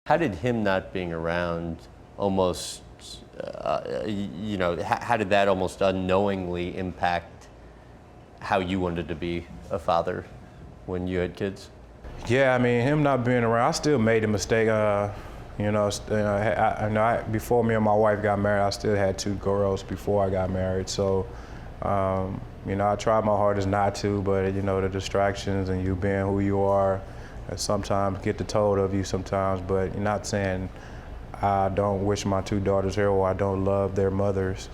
How did him not being around almost, how did that almost unknowingly impact how you wanted to be a father when you had kids? Yeah, I mean, him not being around, I still made a mistake. Before me and my wife got married, I still had two girls before I got married. So, I tried my hardest not to, but the distractions and you being who you are, sometimes get the toll of you sometimes. But you're not saying I don't wish my two daughters here or I don't love their mothers,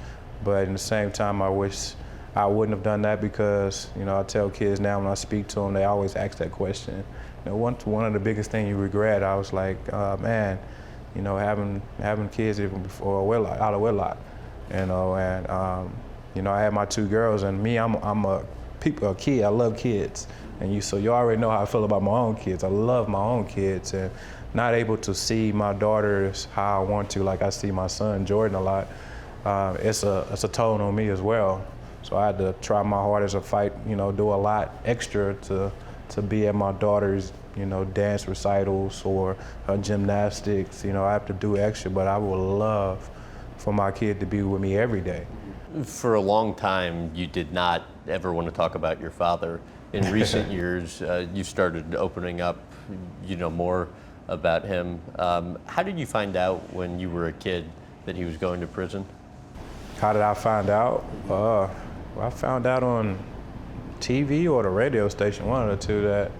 but in the same time, I wish I wouldn't have done that because I tell kids now when I speak to them, they always ask that question. One of the biggest things you regret, I was like, man, having kids even before out of wedlock, I had my two girls, and me, I'm a kid. I love kids, and so you already know how I feel about my own kids. I love my own kids, and not able to see my daughters how I want to, like I see my son Jordan a lot. It's a toll on me as well. So I had to try my hardest to fight, do a lot extra to be at my daughter's, dance recitals or her gymnastics. I have to do extra, but I would love for my kid to be with me every day. For a long time, you did not ever want to talk about your father. In recent years, you started opening up, more about him. How did you find out when you were a kid that he was going to prison? How did I find out? I found out on TV or the radio station, one of the two, that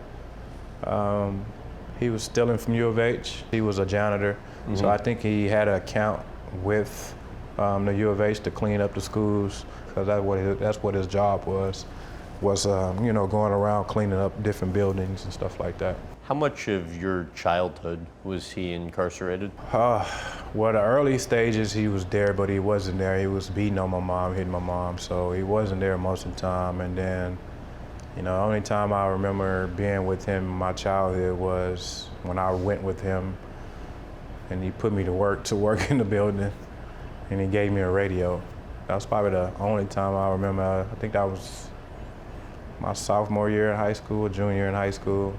he was stealing from U of H. He was a janitor, so I think he had an account with the U of H to clean up the schools, because that's what his job was going around cleaning up different buildings and stuff like that. How much of your childhood was he incarcerated? Well, the early stages he was there, but he wasn't there. He was beating on my mom, hitting my mom, so he wasn't there most of the time. And then, the only time I remember being with him in my childhood was when I went with him and he put me to work in the building, and he gave me a radio. That was probably the only time I remember. I think that was my sophomore year in high school, junior year in high school.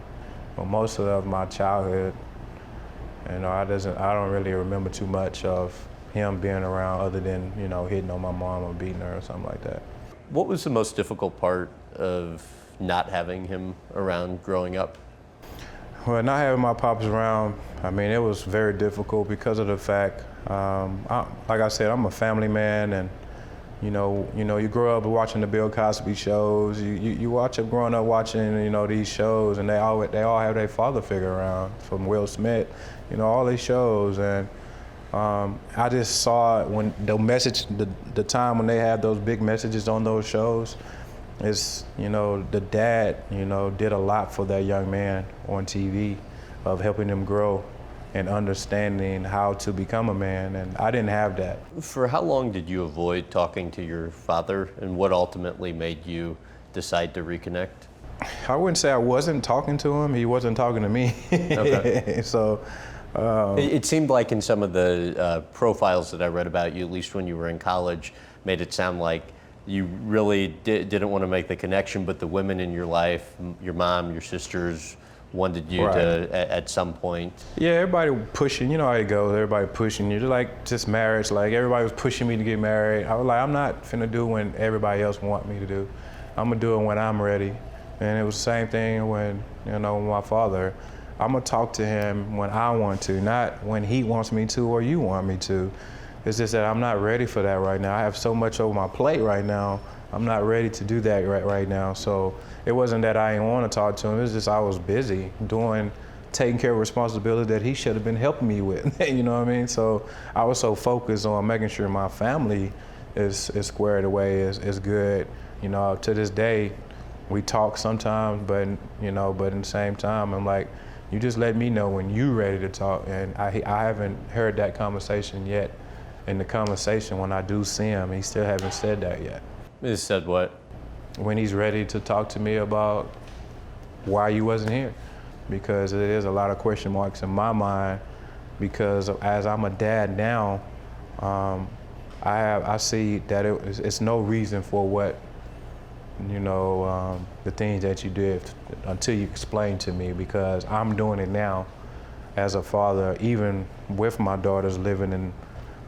But most of my childhood, I don't really remember too much of him being around other than, hitting on my mom or beating her or something like that. What was the most difficult part of not having him around growing up? Well, not having my pops around, it was very difficult because of the fact, like I said, I'm a family man, and you grow up watching the Bill Cosby shows. You watch up growing up watching, these shows, and they all have their father figure around, from Will Smith, all these shows. And I just saw when the time when they had those big messages on those shows, is the dad, did a lot for that young man on TV, of helping him grow and understanding how to become a man, and I didn't have that. For how long did you avoid talking to your father, and what ultimately made you decide to reconnect? I wouldn't say I wasn't talking to him, he wasn't talking to me. Okay. So. It seemed like in some of the profiles that I read about you, at least when you were in college, made it sound like you really didn't want to make the connection, but the women in your life, your mom, your sisters, wanted you to at some point. Yeah, everybody pushing, you know how it goes, everybody pushing you, just marriage, like everybody was pushing me to get married. I was like, I'm not finna do when everybody else want me to do. I'm gonna do it when I'm ready. And it was the same thing when, with my father. I'm gonna talk to him when I want to, not when he wants me to or you want me to. It's just that I'm not ready for that right now. I have so much over my plate right now. I'm not ready to do that right now. So it wasn't that I didn't want to talk to him. It's just I was busy taking care of responsibility that he should have been helping me with. You know what I mean? So I was so focused on making sure my family is squared away, is good. To this day, we talk sometimes, but but in the same time, I'm like, you just let me know when you're ready to talk. And I haven't heard that conversation yet. In the conversation, when I do see him, he still haven't said that yet. He said what? When he's ready to talk to me about why you wasn't here. Because there is a lot of question marks in my mind, because as I'm a dad now, I see that it's no reason for what, the things that you did until you explain to me, because I'm doing it now. as a father, even with my daughters living in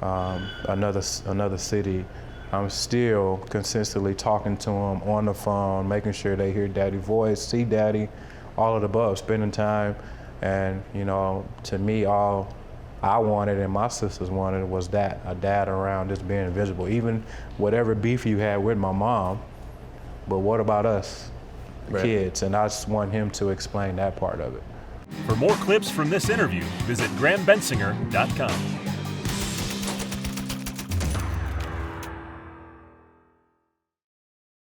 another city, I'm still consistently talking to them on the phone, making sure they hear daddy's voice, see daddy, all of the above, spending time. And, you know, to me, all I wanted and my sisters wanted was that, a dad around, just being visible. Even whatever beef you had with my mom, but what about us, the kids? And I just want him to explain that part of it. For more clips from this interview, visit GrahamBensinger.com.